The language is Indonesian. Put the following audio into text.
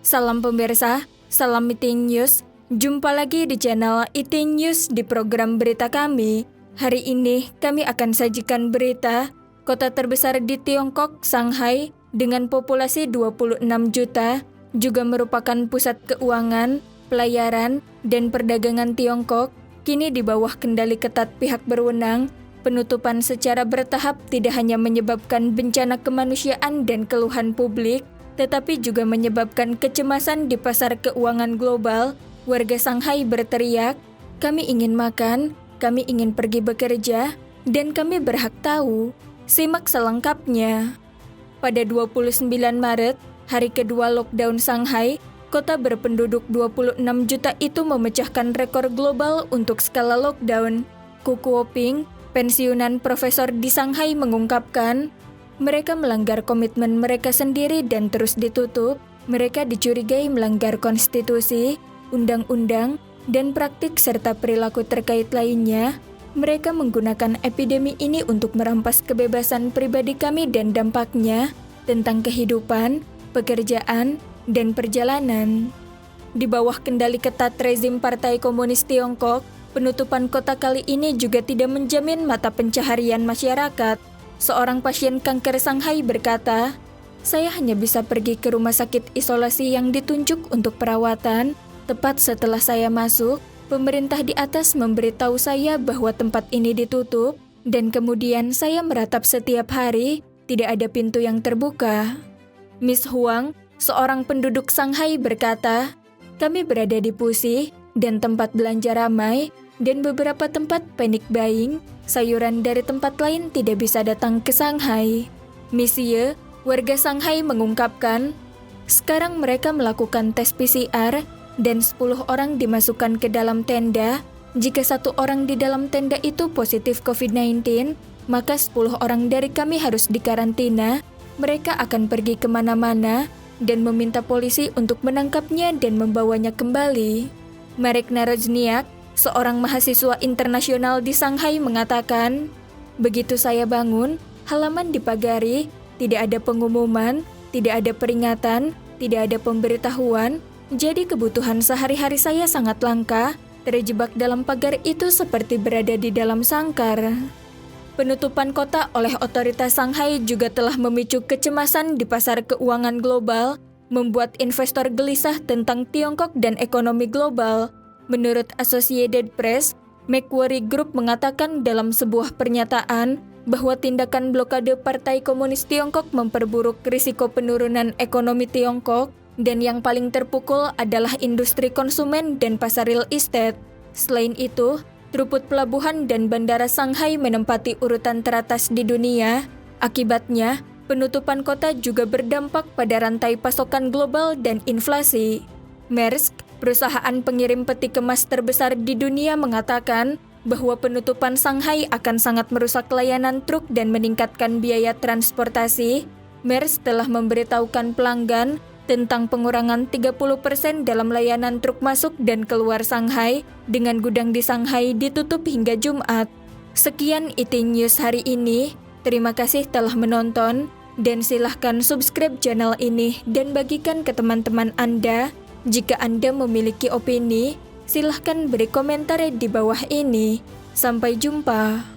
Salam pemirsa, salam Iting News. Jumpa lagi di channel Iting News di program berita kami. Hari ini kami akan sajikan berita kota terbesar di Tiongkok, Shanghai, dengan populasi 26 juta, juga merupakan pusat keuangan, pelayaran, dan perdagangan Tiongkok, kini di bawah kendali ketat pihak berwenang. Penutupan secara bertahap tidak hanya menyebabkan bencana kemanusiaan dan keluhan publik, tetapi juga menyebabkan kecemasan di pasar keuangan global. Warga Shanghai berteriak, "Kami ingin makan, kami ingin pergi bekerja, dan kami berhak tahu." Simak selengkapnya. Pada 29 Maret, hari kedua lockdown Shanghai, kota berpenduduk 26 juta itu memecahkan rekor global untuk skala lockdown. Ku Kuoping, pensiunan profesor di Shanghai, mengungkapkan, mereka melanggar komitmen mereka sendiri dan terus ditutup. Mereka dicurigai melanggar konstitusi, undang-undang, dan praktik serta perilaku terkait lainnya. Mereka menggunakan epidemi ini untuk merampas kebebasan pribadi kami dan dampaknya tentang kehidupan, pekerjaan, dan perjalanan. Di bawah kendali ketat rezim Partai Komunis Tiongkok, penutupan kota kali ini juga tidak menjamin mata pencaharian masyarakat. Seorang pasien kanker Shanghai berkata, "Saya hanya bisa pergi ke rumah sakit isolasi yang ditunjuk untuk perawatan. Tepat setelah saya masuk, pemerintah di atas memberitahu saya bahwa tempat ini ditutup, dan kemudian saya meratap setiap hari, tidak ada pintu yang terbuka." Miss Huang, seorang penduduk Shanghai, berkata, "Kami berada di Puxi dan tempat belanja ramai, dan beberapa tempat panic buying. Sayuran dari tempat lain tidak bisa datang ke Shanghai." Miss Ye, warga Shanghai, mengungkapkan, sekarang mereka melakukan tes PCR dan 10 orang dimasukkan ke dalam tenda. Jika 1 orang di dalam tenda itu positif COVID-19, maka 10 orang dari kami harus dikarantina. Mereka akan pergi kemana-mana dan meminta polisi untuk menangkapnya dan membawanya kembali. Marek Narozniak, seorang mahasiswa internasional di Shanghai, mengatakan, "Begitu saya bangun, halaman dipagari, tidak ada pengumuman, tidak ada peringatan, tidak ada pemberitahuan, jadi kebutuhan sehari-hari saya sangat langka. Terjebak dalam pagar itu seperti berada di dalam sangkar." Penutupan kota oleh otoritas Shanghai juga telah memicu kecemasan di pasar keuangan global, membuat investor gelisah tentang Tiongkok dan ekonomi global. Menurut Associated Press, Macquarie Group mengatakan dalam sebuah pernyataan bahwa tindakan blokade Partai Komunis Tiongkok memperburuk risiko penurunan ekonomi Tiongkok, dan yang paling terpukul adalah industri konsumen dan pasar real estate. Selain itu, throughput pelabuhan dan bandara Shanghai menempati urutan teratas di dunia. Akibatnya, penutupan kota juga berdampak pada rantai pasokan global dan inflasi. Maersk, perusahaan pengirim peti kemas terbesar di dunia, mengatakan bahwa penutupan Shanghai akan sangat merusak layanan truk dan meningkatkan biaya transportasi. Maersk telah memberitahukan pelanggan tentang pengurangan 30% dalam layanan truk masuk dan keluar Shanghai, dengan gudang di Shanghai ditutup hingga Jumat. Sekian Iting News hari ini. Terima kasih telah menonton, dan silahkan subscribe channel ini dan bagikan ke teman-teman Anda. Jika Anda memiliki opini, silahkan beri komentar di bawah ini. Sampai jumpa.